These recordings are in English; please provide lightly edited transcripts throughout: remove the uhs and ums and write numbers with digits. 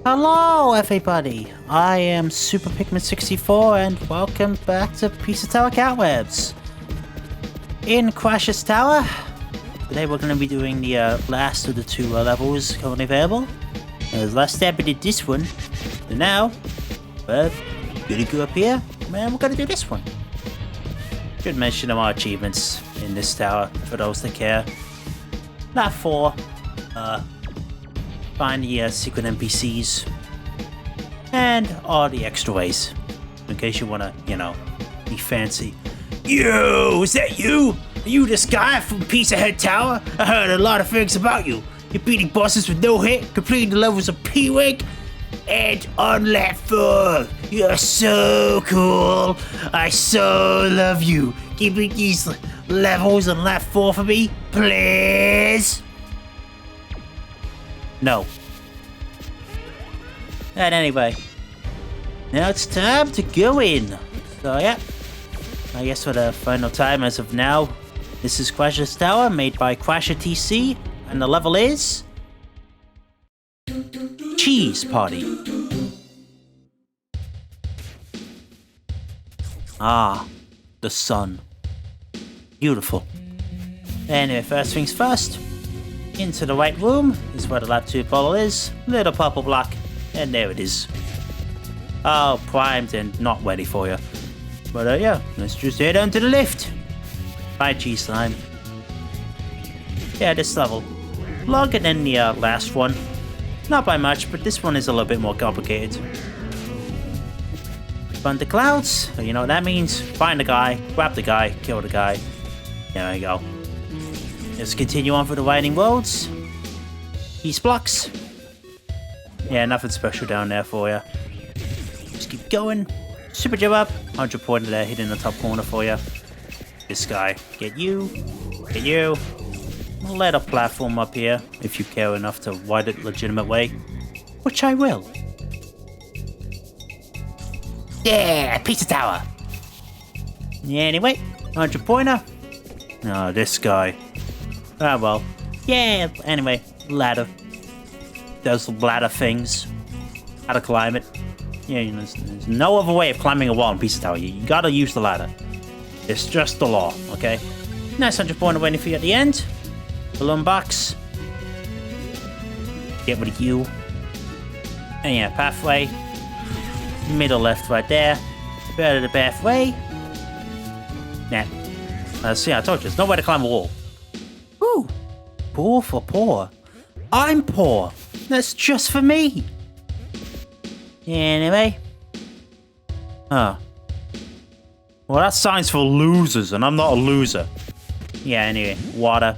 Hello everybody, I am Super Pikmin64 and welcome back to Pizza Tower CATWEBS. In Crasher's Tower, today we're going to be doing the last of the two levels currently available. As last step we did this one, so now we're going to go up here and we're going to do this one. Should mention our achievements in this tower for those that care. Lap 4, find the secret NPCs and all the extra ways in case you want to, be fancy. Yo, is that you? Are you this guy from Pizza Head Tower? I heard a lot of things about you. You're beating bosses with no hit, completing the levels of P-Wig, and on lap 4. You're so cool. I so love you. Keep these levels on lap 4 for me, please. No. And anyway, now it's time to go in. So yeah, I guess for the final time as of now, this is Crasher's Tower made by CrasherTC, and the level is Cheese Party. Ah, the sun. Beautiful. Anyway, first things first. Into the right room is where the lap 2 bottle is. Little purple block. And there it is. All primed and not ready for you. But yeah, let's just head on to the lift. Bye, cheese slime. Yeah, this level. Longer than the last one. Not by much, but this one is a little bit more complicated. Find the clouds. So you know what that means. Find the guy, grab the guy, kill the guy. There we go. Let's continue on for the winding roads. Peace blocks. Yeah, nothing special down there for you. Just keep going. Super jump up. 100 pointer there, hidden in the top corner for you. This guy. Get you. Get you. Let a platform up here if you care enough to ride it legitimate way. Which I will. Yeah, Pizza Tower. Yeah, anyway. 100 pointer. Oh, this guy. Ah, well. Yeah, anyway. Ladder. Those ladder things. How to climb it. Yeah, there's no other way of climbing a wall in Pizza Tower. You gotta use the ladder. It's just the law, okay? Nice 100 pointer waiting for you at the end. Balloon box. Get rid of you. And yeah, pathway. Middle left right there. Better the pathway. Nah. See, I told you, there's no way to climb a wall. Woo! Poor for poor. I'm poor. That's just for me. Anyway. Huh. Well, that sign's for losers, and I'm not a loser. Yeah, anyway. Water.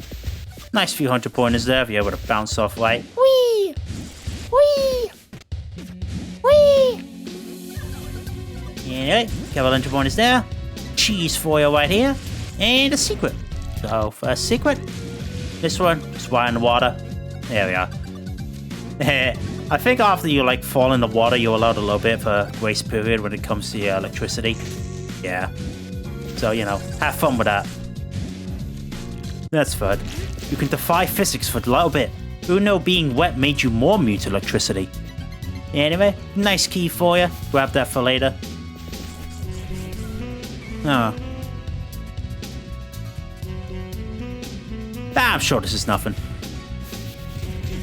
Nice few 100 pointers there if you're able to bounce off right. Whee! Whee! Whee! Anyway, couple 100 pointers there. Cheese for you right here. And a secret. So, first secret. This one, just right in the water. There we are. I think after you fall in the water, you're allowed a little bit of a grace period when it comes to your electricity. Yeah. So, have fun with that. That's fun. You can defy physics for a little bit. Who knew being wet made you more immune to electricity? Anyway, nice key for you. Grab that for later. Oh. I'm sure this is nothing.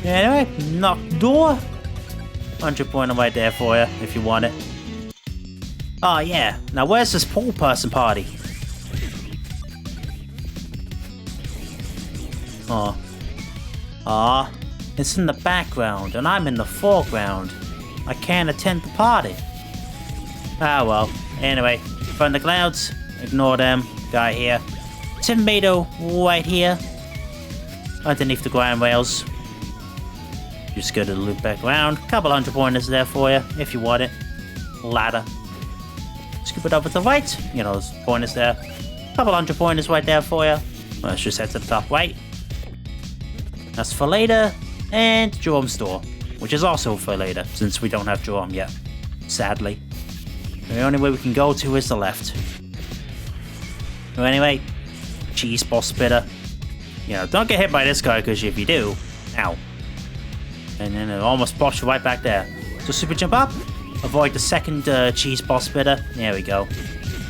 Anyway, knock door. 100 pointer right there for you if you want it. Oh yeah, now where's this pool person party? Oh. Aw, it's in the background and I'm in the foreground. I can't attend the party. Ah well, anyway, find the clouds, ignore them, guy here. Tomato right here. Underneath the ground rails. Just go to the loop back around. Couple 100 pointers there for you, if you want it. Ladder. Scoop it over to the right. Those pointers there. Couple 100 pointers right there for you. Let's just head to the top right. That's for later. And Jerome's door, which is also for later, since we don't have Jerome yet. Sadly. The only way we can go to is the left. So anyway, cheese ball spitter. Don't get hit by this guy, because if you do, ow. And then it almost pops you right back there. So super jump up. Avoid the second cheese ball spitter. There we go.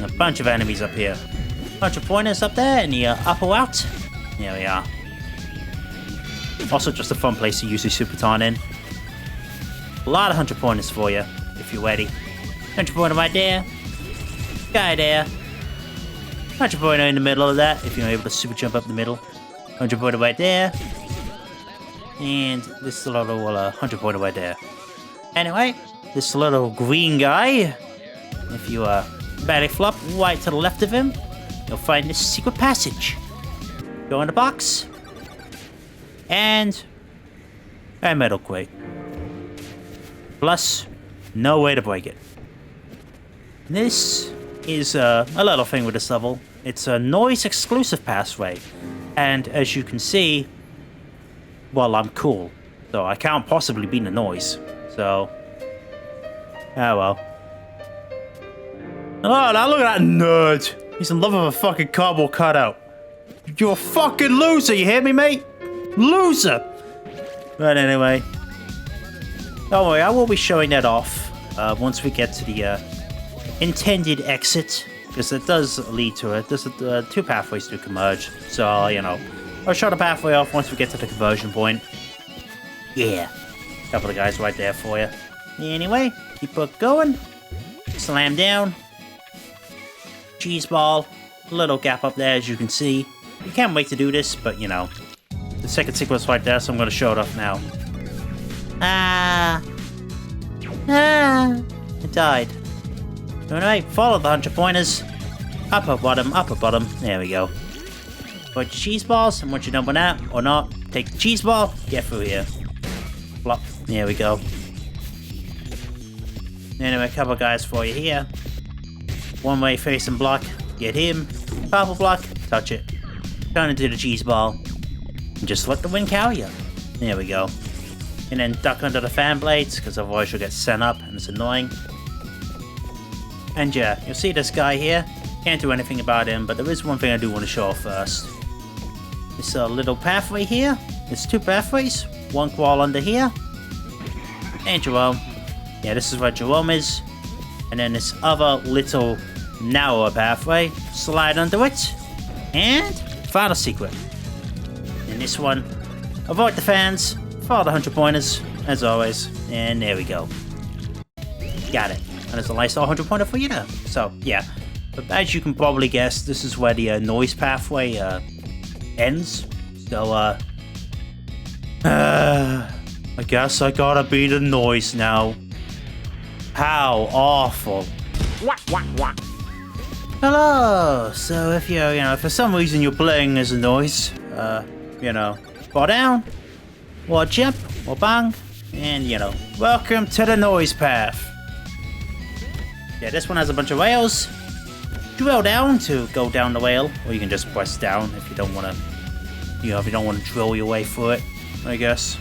And a bunch of enemies up here. Bunch of pointers up there in the upper out. There we are. Also just a fun place to use the super ton in. A lot of 100 pointers for you, if you're ready. 100 pointer right there. Guy there. 100 pointer in the middle of that, if you're able to super jump up the middle. 100 pointer right there. And this little 100 pointer right there. Anyway, this little green guy, if you belly flop right to the left of him, you'll find this secret passage. Go in the box. And a metal crate. Plus, no way to break it. This is a little thing with this level. It's a noise exclusive pathway. And as you can see, well, I'm cool. So I can't possibly beat the noise. So, oh well. Oh, now look at that nerd. He's in love with a fucking cardboard cutout. You're a fucking loser, you hear me, mate? Loser! But anyway, don't worry, I will be showing that off once we get to the intended exit, because it does lead to it. There's two pathways to converge, so, you know, I'll show the pathway off once we get to the conversion point. Yeah, couple of guys right there for you. Anyway, keep it going. Slam down. Cheese ball. Little gap up there, as you can see. You can't wait to do this, but, you know, the second sequence right there, so I'm going to show it off now. It died. Anyway, follow the 100 pointers. Upper bottom. There we go. Put your cheese balls, and once you're done with that, or not, take the cheese ball, get through here. Flop. There we go. Anyway, a couple guys for you here. One way facing block, get him. Purple block, touch it. Turn into the cheese ball. And just let the wind carry you. There we go. And then duck under the fan blades, because otherwise you'll get sent up, and it's annoying. And yeah, you'll see this guy here. Can't do anything about him, but there is one thing I do want to show off first. This little pathway here. There's two pathways. One crawl under here. And Jerome. Yeah, this is where Jerome is. And then this other little narrower pathway. Slide under it. And final secret. In this one, avoid the fans. Follow the 100 pointers, as always. And there we go. Got it. And there's a nice 100 pointer for you now. So, yeah. But as you can probably guess, this is where the noise pathway ends. So, I guess I gotta beat the noise now. How awful. Hello! So if you're, you know, for some reason you're playing as a noise, you know, fall down, or jump, or bang, and, you know, welcome to the noise path. Yeah, this one has a bunch of rails. Drill down to go down the rail, or you can just press down if you don't want to, you know, if you don't want to drill your way through it, I guess.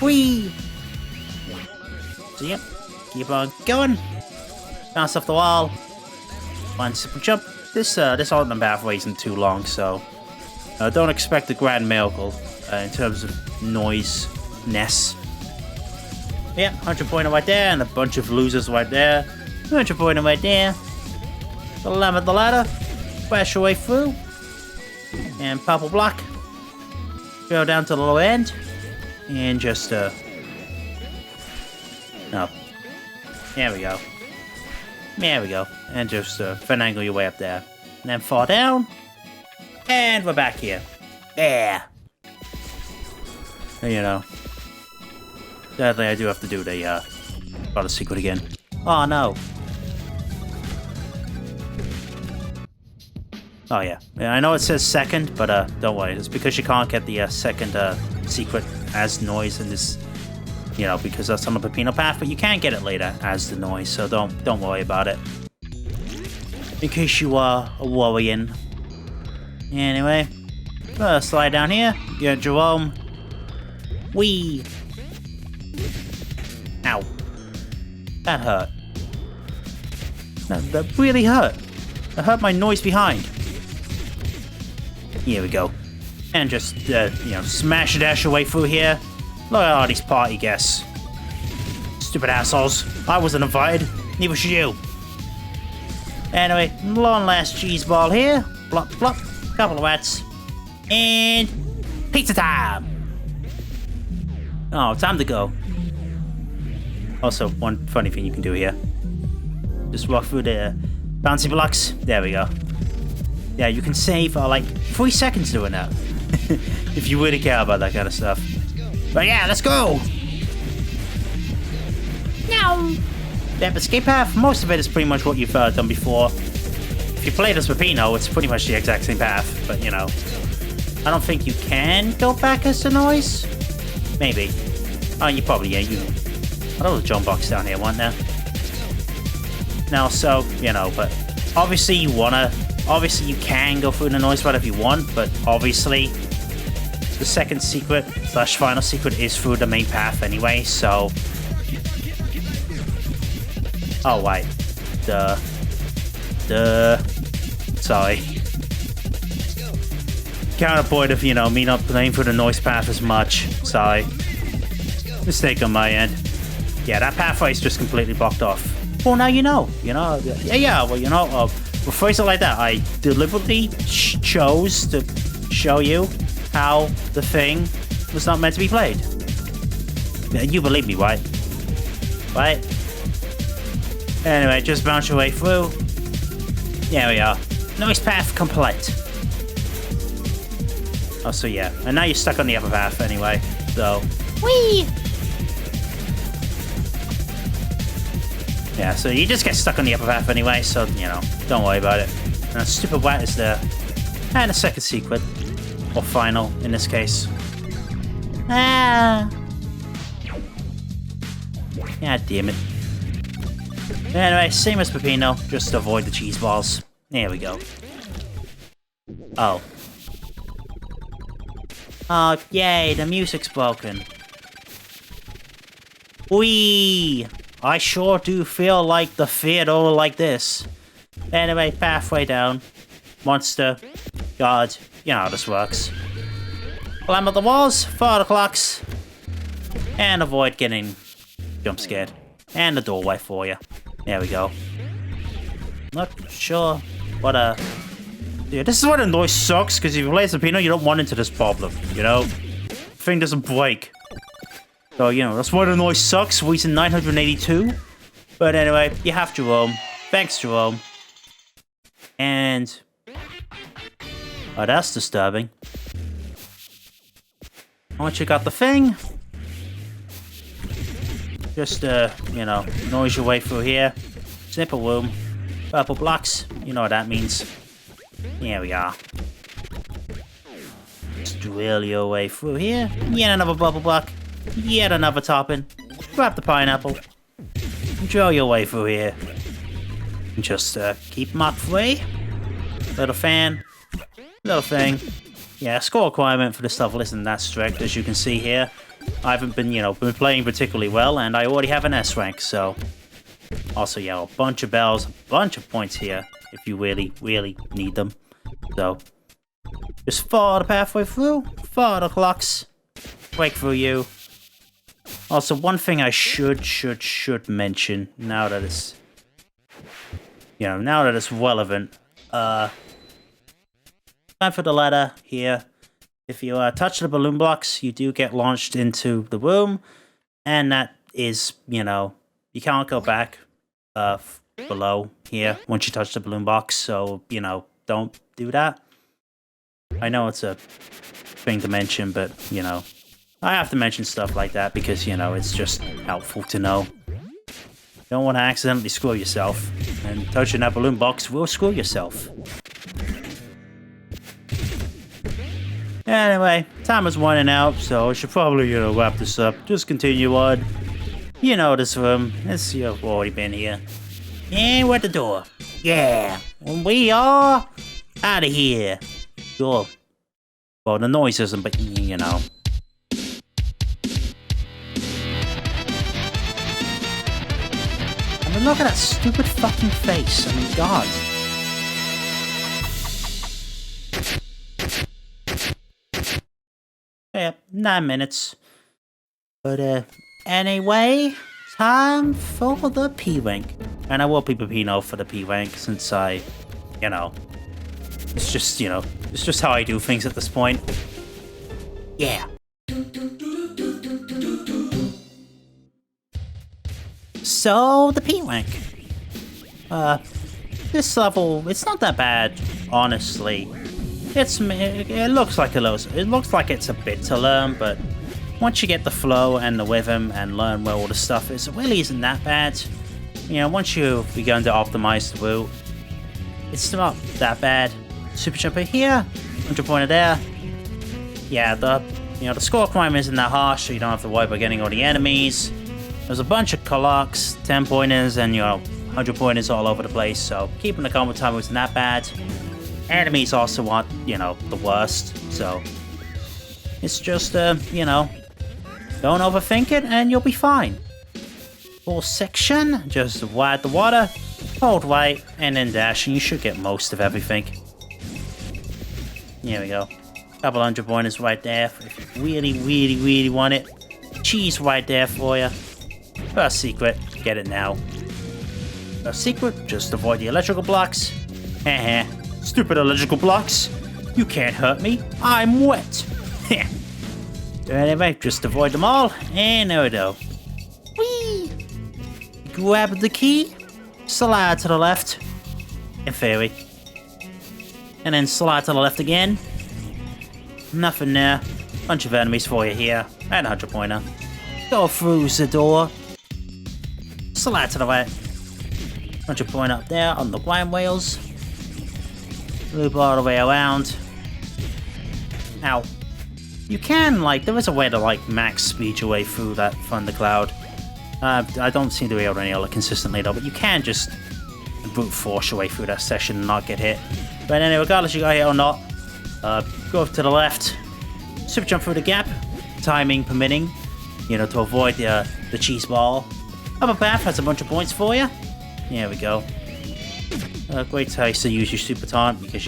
Whee! So yep, keep on going. Bounce off the wall. One simple jump. This alternate pathway isn't too long, so don't expect a grand miracle in terms of noise-ness. Yeah, 100 pointer right there, and a bunch of losers right there. 100 pointer right there. The lamb of the ladder. Crash your way through. And purple block. Go down to the lower end. And just, no. There we go. There we go. And just finagle your way up there. And then fall down. And we're back here. There. You know. Sadly, I do have to do the other secret again. Oh no. Oh yeah. I know it says second, but don't worry. It's because you can't get the second secret as noise in this, you know, because that's on the Pepino path, but you can get it later as the noise, so don't worry about it. In case you are worrying. Anyway, slide down here. Get Jerome. Whee! Ow. That hurt. That really hurt. That hurt my noise behind. Here we go. And just, you know, smash dash your way through here. Look at all these party guests. Stupid assholes. I wasn't invited. Neither should you. Anyway, long last cheese ball here. Blop, blop. Couple of rats. And pizza time. Oh, time to go. Also, one funny thing you can do here. Just walk through the bouncy blocks. There we go. Yeah, you can save like 3 seconds doing that. If you really care about that kind of stuff. But yeah, let's go! Now! That escape path, most of it is pretty much what you've done before. If you play this with Pino, it's pretty much the exact same path, but you know. I don't think you can go back as the noise. Maybe. Oh, you probably, yeah, you... I know the jump box down here, wasn't there? No, so, you know, but obviously you wanna... Obviously you can go through the noise rod if you want, but obviously the second secret / final secret is through the main path anyway, so... Oh, wait. Sorry. Can't avoid if, you know, me not playing through the noise path as much. Sorry. Mistake on my end. Yeah, that pathway is just completely blocked off. Well, now you know. You know? Yeah, well, you know, we'll phrase it like that. I deliberately chose to show you how the thing was not meant to be played. You believe me, right? Right? Anyway, just bounce your way through. There we are. Noise path complete. Oh, so yeah. And now you're stuck on the upper path anyway. So, whee! Yeah, so you just get stuck on the upper path anyway, so, you know, don't worry about it. And that stupid rat is there. And a second secret. Or final, in this case. Ah! God damn it. Anyway, same as Peppino, just avoid the cheese balls. There we go. Oh. Oh, yay, the music's broken. Whee! I sure do feel like the theater like this. Anyway, pathway down. Monster. God. You know how this works. Climb up the walls, follow the clocks. And avoid getting jump scared. And the doorway for you. There we go. Not sure what yeah, this is why the noise sucks, because if you play Sapino, you don't run into this problem, you know? The thing doesn't break. So, you know, that's why the noise sucks. Reason 982. But anyway, you have Jerome. Thanks, Jerome. And... oh, that's disturbing. Once you got the thing... just, you know, noise your way through here. Snip a room. Purple blocks. You know what that means. Here we are. Just drill your way through here. Yet another bubble block. Yet another topping. Grab the pineapple. Drill your way through here. Just, keep them up free. Little fan. Little thing. Yeah, score requirement for this stuff isn't that strict, as you can see here. I haven't been, you know, been playing particularly well, and I already have an S rank, so... also, yeah, a bunch of bells, a bunch of points here, if you really, really need them. So, just follow the pathway through, follow the clocks, break through you. Also, one thing I should mention, now that it's... you know, now that it's relevant, time for the ladder here. If you touch the balloon blocks, you do get launched into the room, and that is, you know, you can't go back below here once you touch the balloon box, so, you know, don't do that. I know it's a thing to mention, but, you know, I have to mention stuff like that because, you know, it's just helpful to know. You don't want to accidentally screw yourself, and touching that balloon box will screw yourself. Anyway, time is running out, so I should probably, you know, wrap this up. Just continue on. You know this room. You've already been here. And we're at the door. Yeah. We are out of here. Sure. Well, the noise isn't, but, you know. I mean, look at that stupid fucking face. I mean, God. Yeah, 9 minutes. But, anyway, time for the P-Rank. And I will be Pepino for the P-Rank since you know, it's just how I do things at this point. Yeah. So, the P-Rank. This level, it's not that bad, honestly. It looks like it's a bit to learn, but once you get the flow and the rhythm and learn where all the stuff is, it really isn't that bad. You know, once you begin to optimize the route, it's not that bad. Super jumper here, 100 pointer there. Yeah, the score climb isn't that harsh, so you don't have to worry about getting all the enemies. There's a bunch of clocks, 10 pointers, and 100 pointers all over the place, so keeping the combo time isn't that bad. Enemies also aren't, the worst, so it's just, don't overthink it and you'll be fine. Full section, just ride the water, hold right, and then dash, and you should get most of everything. Here we go. Couple 100 pointers right there if you really, really, really want it. Cheese right there for you. First secret, get it now. First secret, just avoid the electrical blocks. Heh. Stupid electrical blocks. You can't hurt me. I'm wet. Anyway, just avoid them all. And there we go. Whee! Grab the key. Slide to the left. In theory. And then slide to the left again. Nothing there. Bunch of enemies for you here. And a 100 pointer. Go through the door. Slide to the right. 100 pointer up there on the grind wheels. Loop all the way around. Ow. You can, there is a way to, max speed your way through that thundercloud. I don't seem to be able to nail it consistently, though, but you can just brute force your way through that section and not get hit. But anyway, regardless you got hit or not, go to the left, super jump through the gap, timing permitting, to avoid the cheese ball. Upper path has a bunch of points for you. There we go. Great taste to use your super taunt because,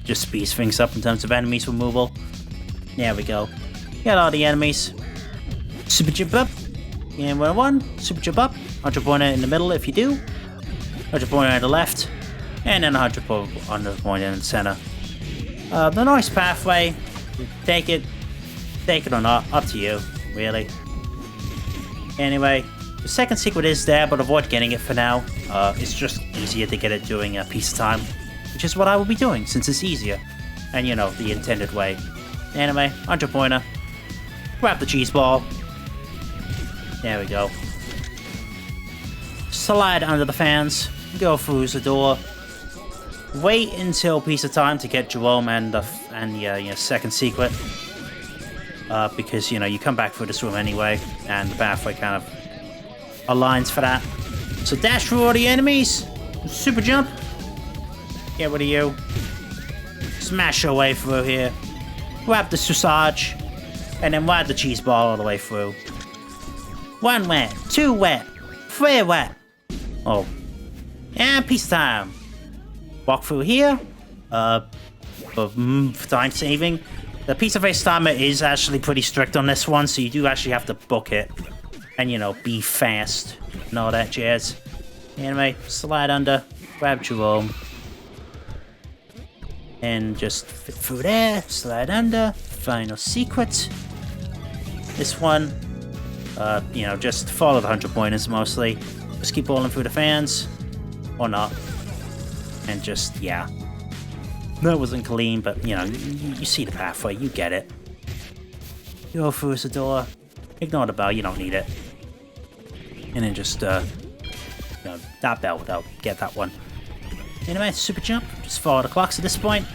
just speeds things up in terms of enemies removal. There we go. Get all the enemies. Super jump up. And 101. Super jump up. 100 pointer in the middle if you do. 100 pointer on the left. And then 100 pointer in the center. The nice pathway. Take it or not. Up to you, really. Anyway. The second secret is there, but avoid getting it for now. It's just easier to get it during a piece of time, which is what I will be doing since it's easier. And the intended way. Anyway, 100 pointer. Grab the cheese ball. There we go. Slide under the fans. Go through the door. Wait until piece of time to get Jerome and your second secret. Because you come back through this room anyway, and the pathway kind of aligns for that. So dash through all the enemies. Super jump. Get rid of you. Smash your way through here. Grab the sausage. And then ride the cheese ball all the way through. 1 wet. 2 wet. 3 wet. Oh. And peace time. Walk through here. For time saving. The pizza face timer is actually pretty strict on this one, so you do actually have to book it. And, be fast and all that jazz. Anyway, slide under, grab Jerome. And just fit through there, slide under, final secret. This one, just follow the 100 pointers mostly. Just keep rolling through the fans. Or not. And just, yeah. That wasn't clean, but, you see the pathway, you get it. Go through the door. Ignore the bell, you don't need it. And then just, that bell, that'll get that one. Anyway, super jump. Just follow the clocks at this point.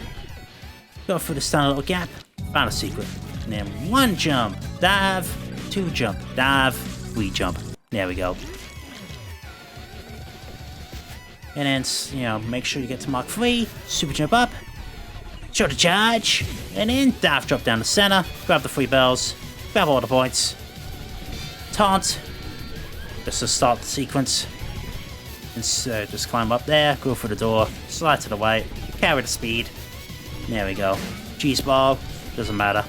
Go through this tiny little gap. Find a secret. And then 1 jump. Dive. 2 jump. Dive. 3 jump. There we go. And then, make sure you get to Mark 3. Super jump up. Show the charge. And then dive drop down the center. Grab the 3 bells. Grab all the points. Taunt. Just to start the sequence. And just climb up there. Go for the door. Slide to the right. Carry the speed. There we go. Cheese ball. Doesn't matter.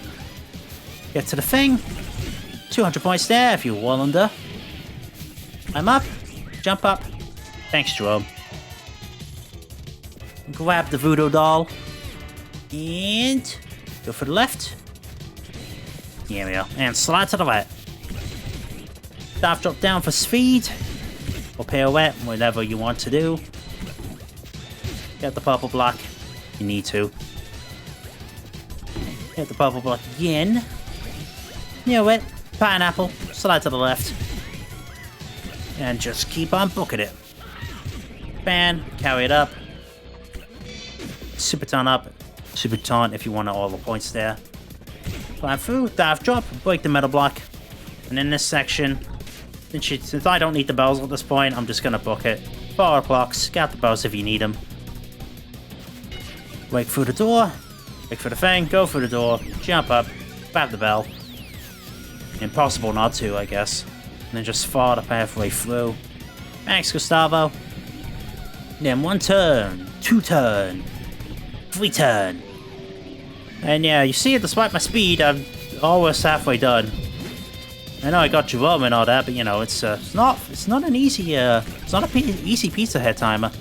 Get to the thing. 200 points there if you're well under. I'm up. Jump up. Thanks, Jerome. Grab the voodoo doll. And go for the left. Here we go. And slide to the right. Dive drop down for speed. Or pirouette, whatever you want to do. Get the purple block. You need to. Get the purple block again. You know it. Pineapple. Slide to the left. And just keep on booking it. Ban. Carry it up. Super ton up. Super ton if you want all the points there. Climb through. Dive drop. Break the metal block. And in this section, since I don't need the bells at this point, I'm just going to book it. 4 blocks. Get the bells if you need them. Break through the door. Break through the thing. Go through the door. Jump up. Grab the bell. Impossible not to, I guess. And then just far the pathway through. Thanks, Gustavo. Then 1 turn. 2 turn. 3 turn. And yeah, you see, despite my speed, I'm almost halfway done. I know I got Jerome and all that, but you know, it's not an easy easy pizza head timer.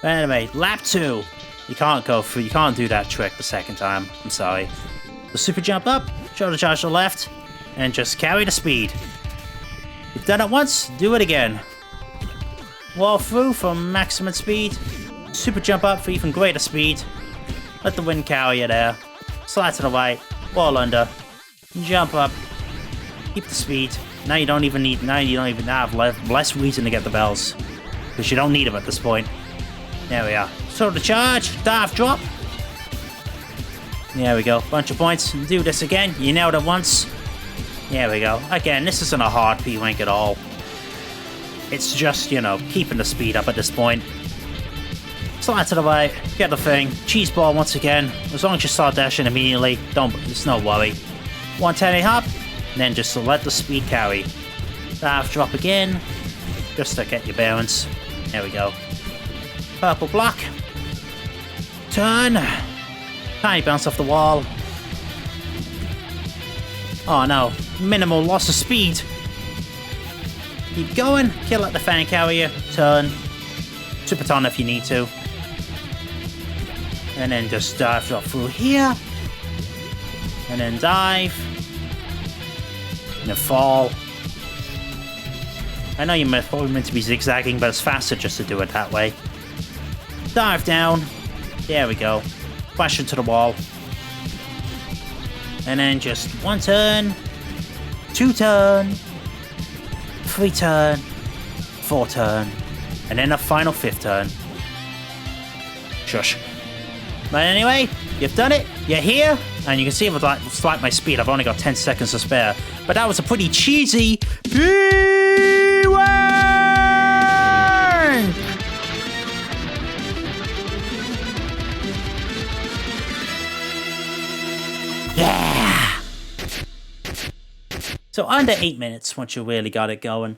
But anyway, lap 2. You can't go through. You can't do that trick the second time. I'm sorry. The super jump up, shoulder charge to the left, and just carry the speed. You've done it once, do it again. Wall through for maximum speed. Super jump up for even greater speed. Let the wind carry you there. Slide to the right. Wall under. Jump up. Keep the speed. Now you don't even have less reason to get the bells. Because you don't need them at this point. There we are. Shoulder charge. Dive drop. There we go. Bunch of points. Do this again. You nailed it once. There we go. Again, this isn't a hard P-Rank at all. It's just, you know, keeping the speed up at this point. Slide to the right, get the thing, cheese ball once again. As long as you start dashing immediately, it's no worry. 110 hop, and then just let the speed carry. Dive drop again, just to get your bearings. There we go. Purple block. Turn. Tiny bounce off the wall. Oh no, minimal loss of speed. Keep going, kill at the fan carrier, turn. Super ton if you need to. And then just dive drop through here. And then dive. And then fall. I know you're probably meant to be zigzagging, but it's faster just to do it that way. Dive down. There we go. Crash into the wall. And then just 1 turn. 2 turn. 3 turn. 4 turn. And then a final 5th turn. Shush. But anyway, you've done it, you're here, and you can see with like my speed, I've only got 10 seconds to spare. But that was a pretty cheesy P-Rank! Yeah! So under 8 minutes once you really got it going.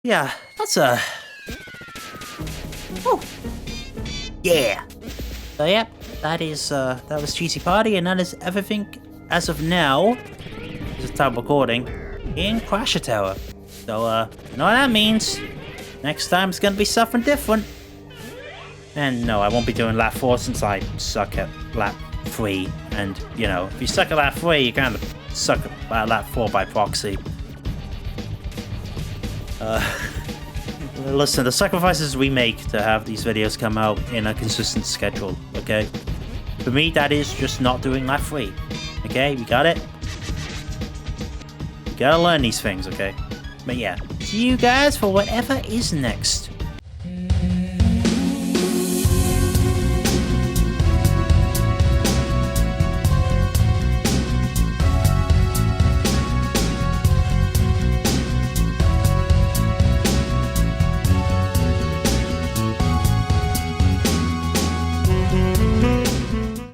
Yeah, that's a... Oh! Yeah! So yep, that was Cheesy Party, and that is everything as of now. This is time recording in Crasher Tower. So you know what that means. Next time it's gonna be something different. And no, I won't be doing lap 4 since I suck at lap 3. And you know, if you suck at lap 3, you kind of suck at lap 4 by proxy. Listen, the sacrifices we make to have these videos come out in a consistent schedule, okay? For me, that is just not doing lap 3, okay? You got it? You gotta learn these things, okay? But yeah, see you guys for whatever is next.